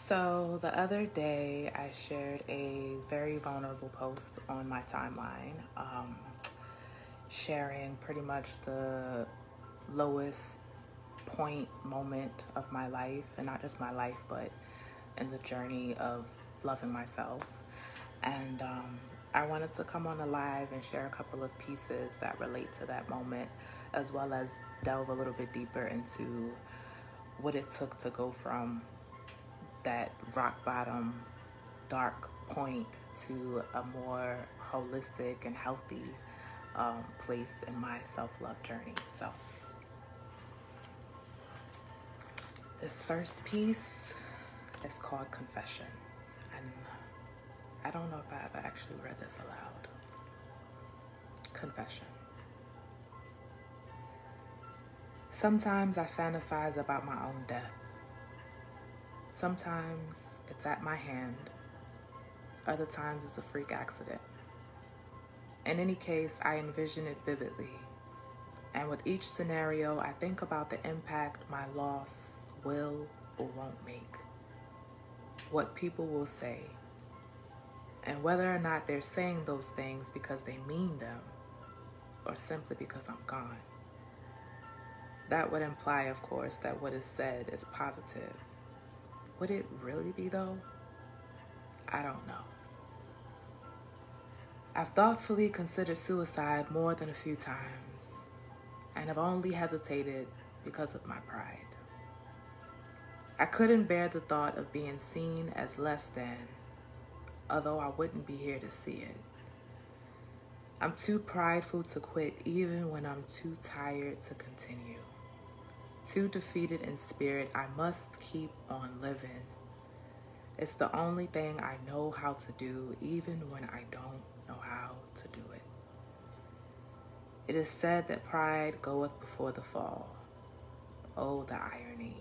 So the other day, I shared a very vulnerable post on my timeline, sharing pretty much the lowest point moment of my life, and not just my life, but in the journey of loving myself. And I wanted to come on a live and share a couple of pieces that relate to that moment, as well as delve a little bit deeper into what it took to go from that rock bottom dark point to a more holistic and healthy place in my self-love journey. So this first piece is called Confession, and I don't know if I ever actually read this aloud. Confession. Sometimes I fantasize about my own death. Sometimes it's at my hand. Other times it's a freak accident. In any case, I envision it vividly. And with each scenario, I think about the impact my loss will or won't make, what people will say, and whether or not they're saying those things because they mean them or simply because I'm gone. That would imply, of course, that what is said is positive. Would it really be, though? I don't know. I've thoughtfully considered suicide more than a few times, and have only hesitated because of my pride. I couldn't bear the thought of being seen as less than, although I wouldn't be here to see it. I'm too prideful to quit even when I'm too tired to continue. Too defeated in spirit, I must keep on living. It's the only thing I know how to do, even when I don't know how to do it. It is said that pride goeth before the fall. Oh, the irony.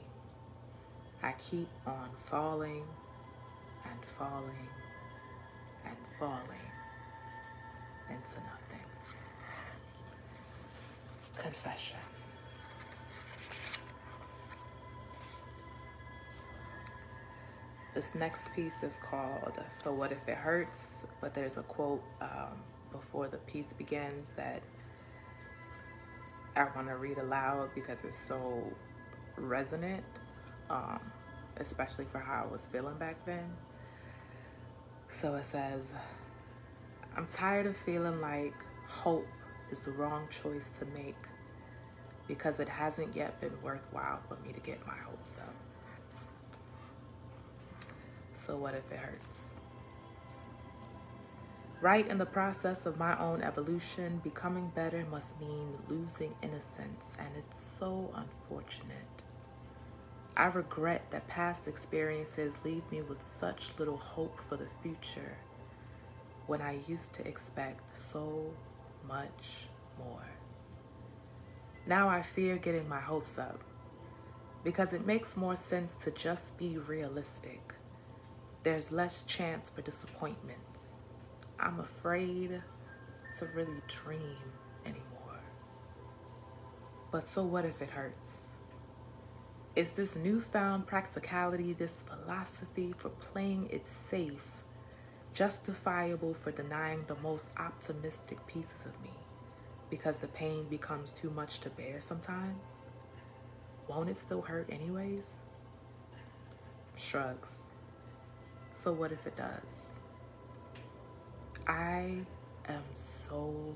I keep on falling and falling and falling into nothing. Confession. This next piece is called So What If It Hurts? But there's a quote before the piece begins that I want to read aloud because it's so resonant, um, especially for how I was feeling back then. So it says, I'm tired of feeling like hope is the wrong choice to make because it hasn't yet been worthwhile for me to get my hopes up. So what if it hurts? Right in the process of my own evolution, becoming better must mean losing innocence, and it's so unfortunate. I regret that past experiences leave me with such little hope for the future when I used to expect so much more. Now I fear getting my hopes up because it makes more sense to just be realistic. There's less chance for disappointments. I'm afraid to really dream anymore. But so what if it hurts? Is this newfound practicality, this philosophy for playing it safe, justifiable for denying the most optimistic pieces of me because the pain becomes too much to bear sometimes? Won't it still hurt anyways? Shrugs. So what if it does? I am so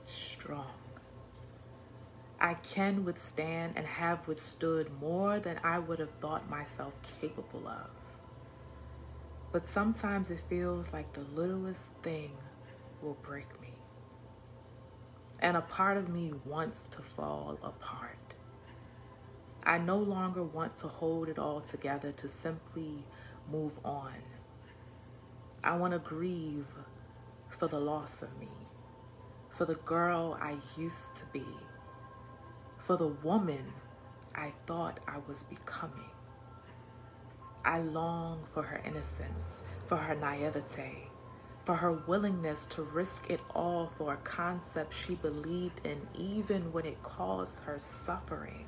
strong. I can withstand and have withstood more than I would have thought myself capable of. But sometimes it feels like the littlest thing will break me. And a part of me wants to fall apart. I no longer want to hold it all together to simply move on. I want to grieve for the loss of me, for the girl I used to be, for the woman I thought I was becoming. I long for her innocence, for her naivete, for her willingness to risk it all for a concept she believed in even when it caused her suffering.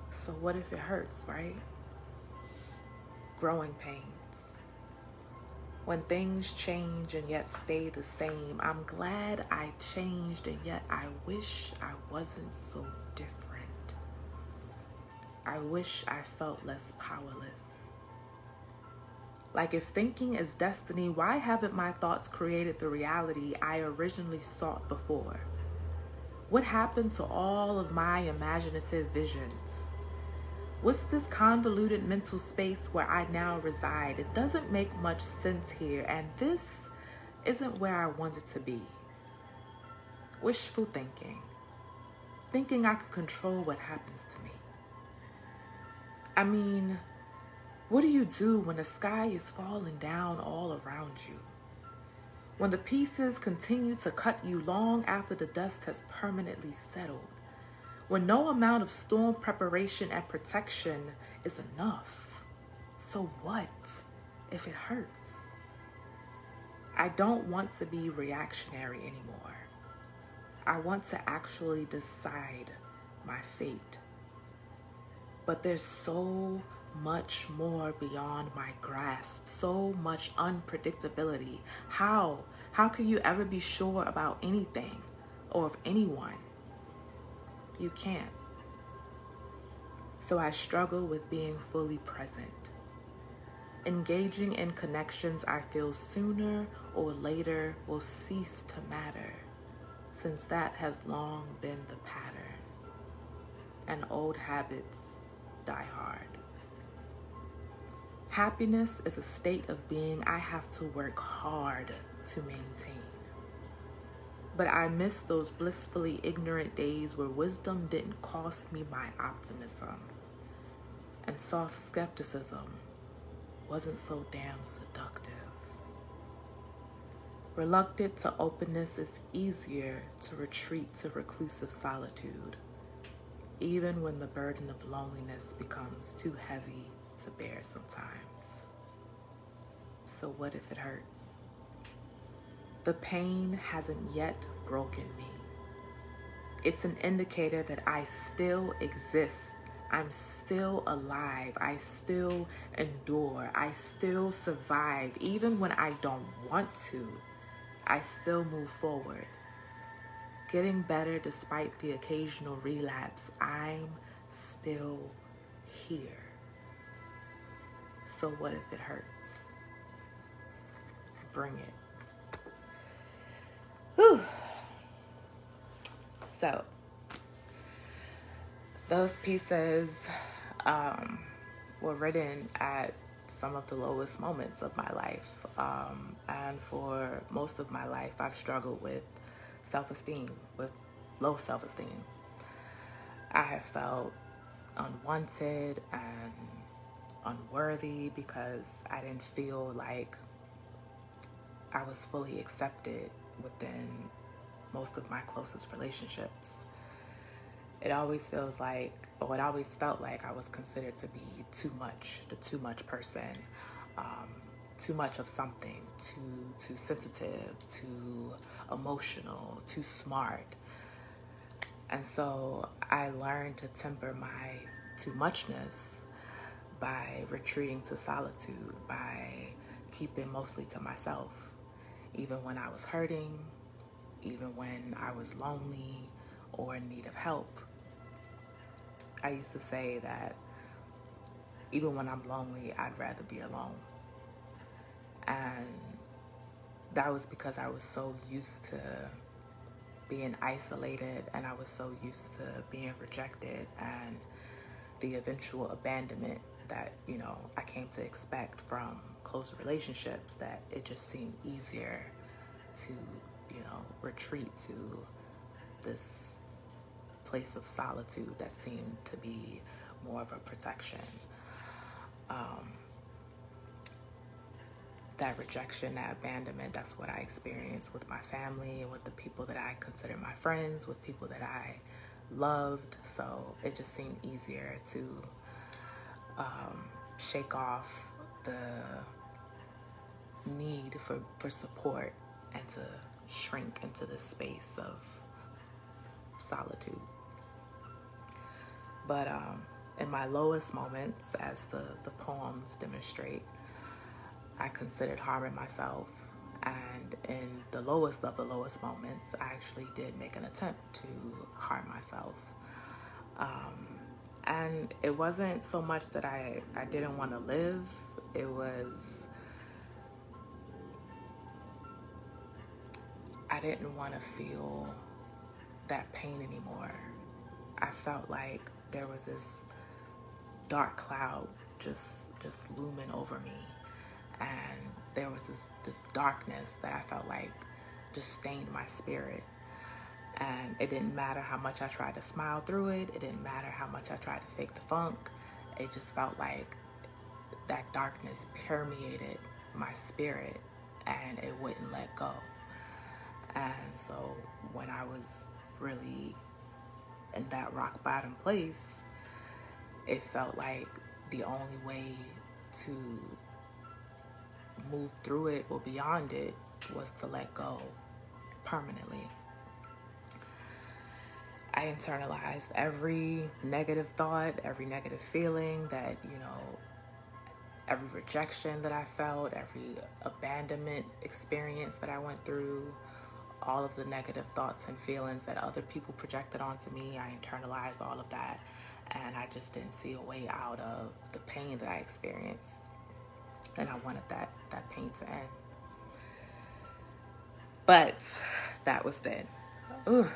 So what if it hurts, right? growing pains. When things change and yet stay the same, I'm glad I changed and yet I wish I wasn't so different. I wish I felt less powerless. Like if thinking is destiny, why haven't my thoughts created the reality I originally sought before? What happened to all of my imaginative visions? What's this convoluted mental space where I now reside? It doesn't make much sense here, and this isn't where I wanted to be. Wishful thinking. Thinking I could control what happens to me. I mean, what do you do when the sky is falling down all around you? When the pieces continue to cut you long after the dust has permanently settled? When no amount of storm preparation and protection is enough? So what if it hurts? I don't want to be reactionary anymore. I want to actually decide my fate. But there's so much more beyond my grasp, so much unpredictability. How can you ever be sure about anything or of anyone? You can't. So I struggle with being fully present. Engaging in connections I feel sooner or later will cease to matter, since that has long been the pattern, and old habits die hard. Happiness is a state of being I have to work hard to maintain. But I miss those blissfully ignorant days where wisdom didn't cost me my optimism, and soft skepticism wasn't so damn seductive. Reluctant to openness, is easier to retreat to reclusive solitude, even when the burden of loneliness becomes too heavy to bear sometimes. So what if it hurts? The pain hasn't yet broken me. It's an indicator that I still exist. I'm still alive. I still endure. I still survive. Even when I don't want to, I still move forward. Getting better despite the occasional relapse. I'm still here. So what if it hurts? Bring it. Whew. So those pieces were written at some of the lowest moments of my life. And for most of my life, I've struggled with self-esteem, with low self-esteem. I have felt unwanted and unworthy because I didn't feel like I was fully accepted within most of my closest relationships. It always felt like I was considered to be too much, the too much person, too much of something, too sensitive, too emotional, too smart. And so I learned to temper my too muchness by retreating to solitude, by keeping mostly to myself, even when I was hurting, even when I was lonely or in need of help. I used to say that even when I'm lonely, I'd rather be alone. And that was because I was so used to being isolated, and I was so used to being rejected and the eventual abandonment that, I came to expect from close relationships, that it just seemed easier to, retreat to this place of solitude that seemed to be more of a protection. That rejection, that abandonment, that's what I experienced with my family and with the people that I consider my friends, with people that I loved. So it just seemed easier to shake off the need for support and to shrink into this space of solitude. But In my lowest moments, as the poems demonstrate, I considered harming myself. And in the lowest of the lowest moments, I actually did make an attempt to harm myself. And it wasn't so much that I didn't want to live. It was, I didn't want to feel that pain anymore. I felt like there was this dark cloud just looming over me, and there was this darkness that I felt like just stained my spirit. And it didn't matter how much I tried to smile through it. It didn't matter how much I tried to fake the funk. It just felt like that darkness permeated my spirit and it wouldn't let go. And so when I was really in that rock bottom place, it felt like the only way to move through it or beyond it was to let go permanently. I internalized every negative thought, every negative feeling that, every rejection that I felt, every abandonment experience that I went through, all of the negative thoughts and feelings that other people projected onto me. I internalized all of that, and I just didn't see a way out of the pain that I experienced. And I wanted that pain to end. But that was then. Ooh,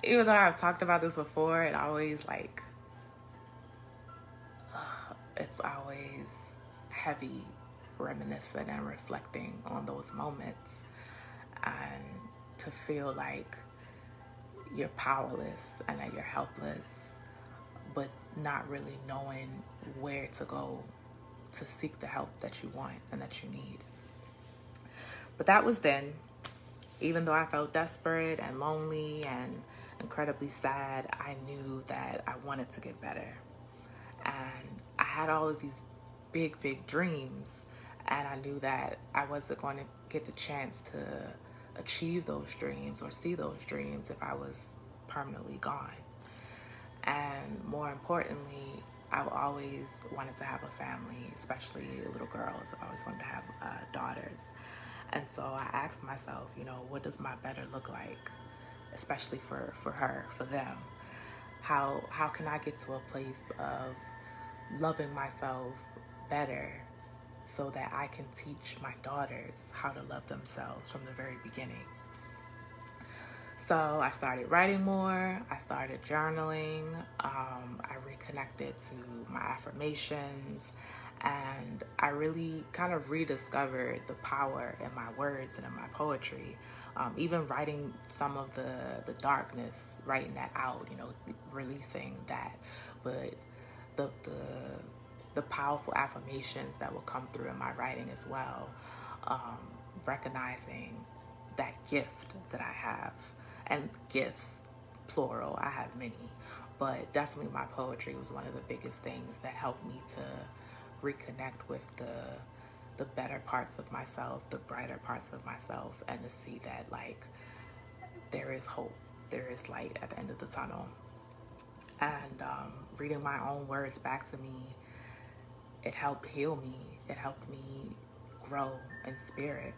even though I've talked about this before, it's always heavy reminiscing and reflecting on those moments, and to feel like you're powerless and that you're helpless, but not really knowing where to go to seek the help that you want and that you need. But that was then. Even though I felt desperate and lonely and incredibly sad, I knew that I wanted to get better. And I had all of these big, big dreams, and I knew that I wasn't going to get the chance to achieve those dreams or see those dreams if I was permanently gone. And more importantly, I've always wanted to have a family, especially little girls. I've always wanted to have daughters. And so I asked myself, what does my better look like, especially for her, for them? How can I get to a place of loving myself better so that I can teach my daughters how to love themselves from the very beginning? So I started writing more. I started journaling. I reconnected to my affirmations. And I really kind of rediscovered the power in my words and in my poetry. Even writing some of the darkness, writing that out, releasing that. But the the powerful affirmations that will come through in my writing as well, recognizing that gift that I have, and gifts, plural, I have many, but definitely my poetry was one of the biggest things that helped me to reconnect with the better parts of myself, the brighter parts of myself, and to see that there is hope, there is light at the end of the tunnel. And reading my own words back to me, it helped heal me. It helped me grow in spirit.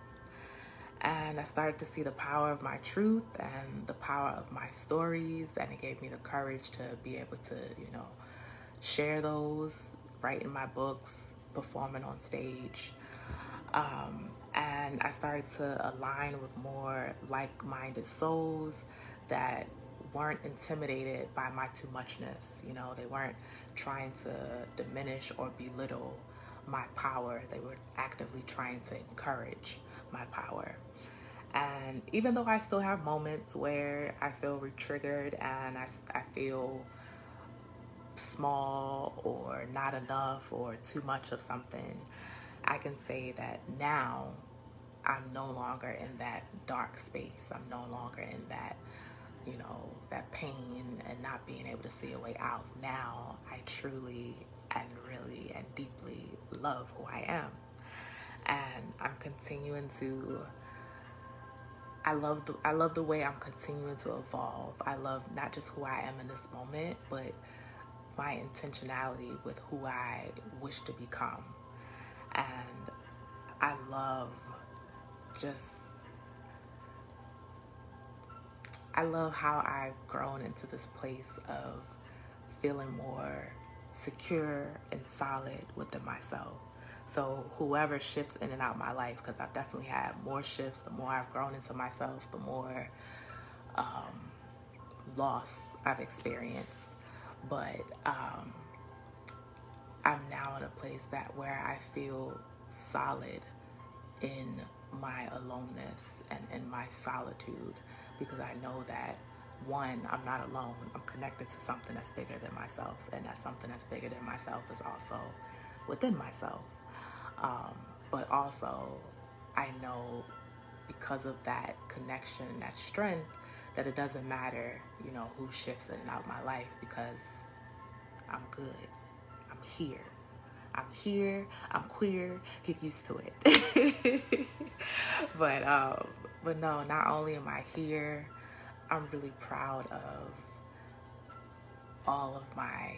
And I started to see the power of my truth and the power of my stories, and it gave me the courage to be able to, share those, write in my books, performing on stage. And I started to align with more like-minded souls that weren't intimidated by my too muchness. They weren't trying to diminish or belittle my power. They were actively trying to encourage my power. And even though I still have moments where I feel re-triggered and I feel small or not enough or too much of something, I can say that now I'm no longer in that dark space. I'm no longer in that, that pain and not being able to see a way out. Now I truly and really and deeply love who I am. And I'm continuing to, I love the way I'm continuing to evolve. I love not just who I am in this moment, but my intentionality with who I wish to become. And I love just, I love how I've grown into this place of feeling more secure and solid within myself. So whoever shifts in and out my life, because I've definitely had more shifts, the more I've grown into myself, the more loss I've experienced. But I'm now in a place that where I feel solid in my aloneness and in my solitude, because I know that one, I'm not alone. I'm connected to something that's bigger than myself, and that something that's bigger than myself is also within myself. But also, I know because of that connection and that strength that it doesn't matter, who shifts in and out of my life, because I'm good. I'm here. I'm here. I'm queer. Get used to it. but but no. Not only am I here, I'm really proud of all of my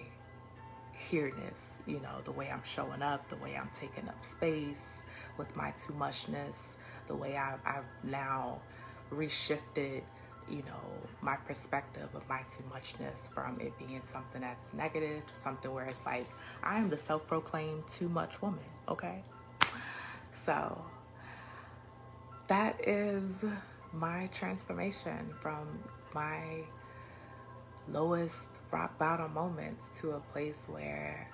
here-ness. The way I'm showing up, the way I'm taking up space with my too muchness, the way I've now reshifted my perspective of my too muchness from it being something that's negative to something where it's like, I am the self-proclaimed too much woman, okay? So that is my transformation from my lowest rock bottom moments to a place where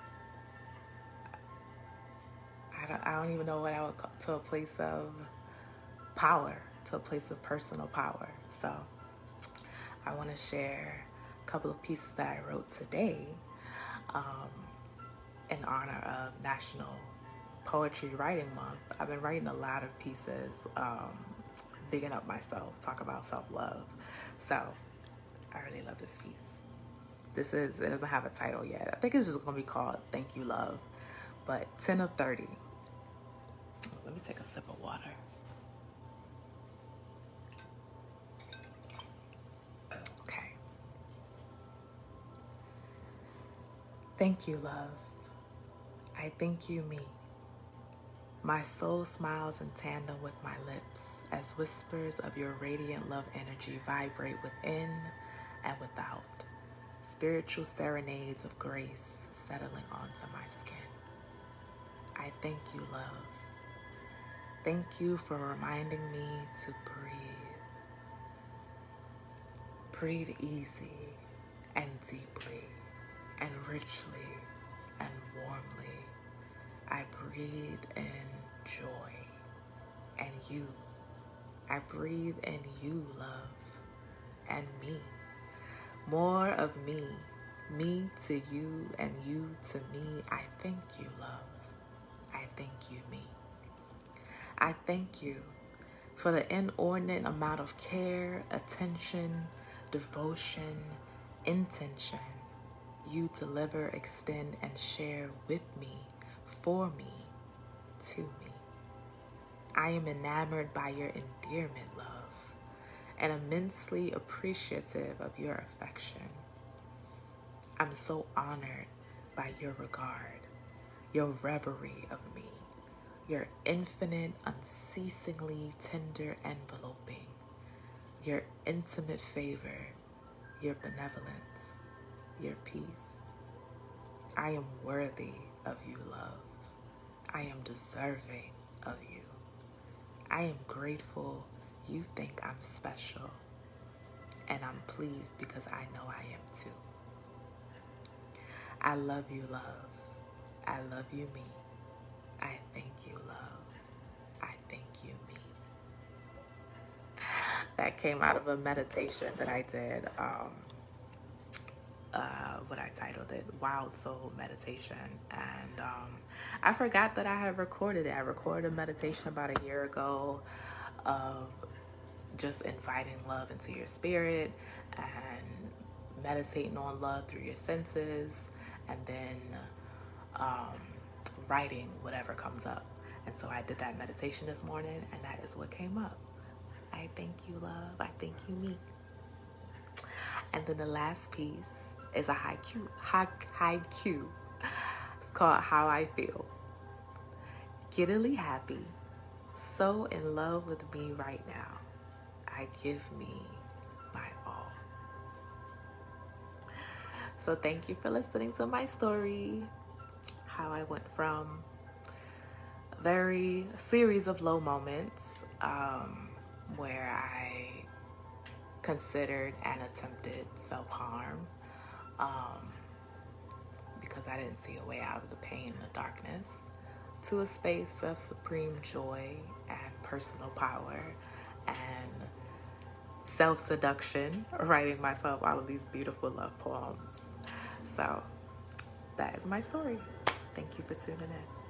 I don't even know what I would call, to a place of power, to a place of personal power. So I want to share a couple of pieces that I wrote today in honor of National Poetry Writing Month. I've been writing a lot of pieces, bigging up myself, talk about self-love. So I really love this piece. It doesn't have a title yet. I think it's just going to be called Thank You, Love. But 10 of 30. Let me take a sip of water. Okay. Thank you, love. I thank you, me. My soul smiles in tandem with my lips as whispers of your radiant love energy vibrate within and without. Spiritual serenades of grace settling onto my skin. I thank you, love. Thank you for reminding me to breathe. Breathe easy and deeply and richly and warmly. I breathe in joy and you. I breathe in you, love, and me. More of me, me to you and you to me. I thank you, love. I thank you, me. I thank you for the inordinate amount of care, attention, devotion, intention you deliver, extend, and share with me, for me, to me. I am enamored by your endearment, love, and immensely appreciative of your affection. I'm so honored by your regard, your reverie of me, your infinite, unceasingly tender enveloping, your intimate favor, your benevolence, your peace. I am worthy of you, love. I am deserving of you. I am grateful you think I'm special, and I'm pleased because I know I am too. I love you, love. I love you, me. I thank you, love. I thank you, me. That came out of a meditation that I did, what I titled it, Wild Soul Meditation. And I forgot that I had recorded it. I recorded a meditation about a year ago of just inviting love into your spirit and meditating on love through your senses, and then writing whatever comes up. And so I did that meditation this morning, and that is what came up. I thank you, love. I thank you, me. And then the last piece is a haiku. It's called How I Feel. Giddily happy, so in love with me right now. I give me my all. So thank you for listening to my story. How I went from a very series of low moments where I considered and attempted self-harm because I didn't see a way out of the pain and the darkness, to a space of supreme joy and personal power and self-seduction, writing myself all of these beautiful love poems. So that is my story. Thank you for tuning in.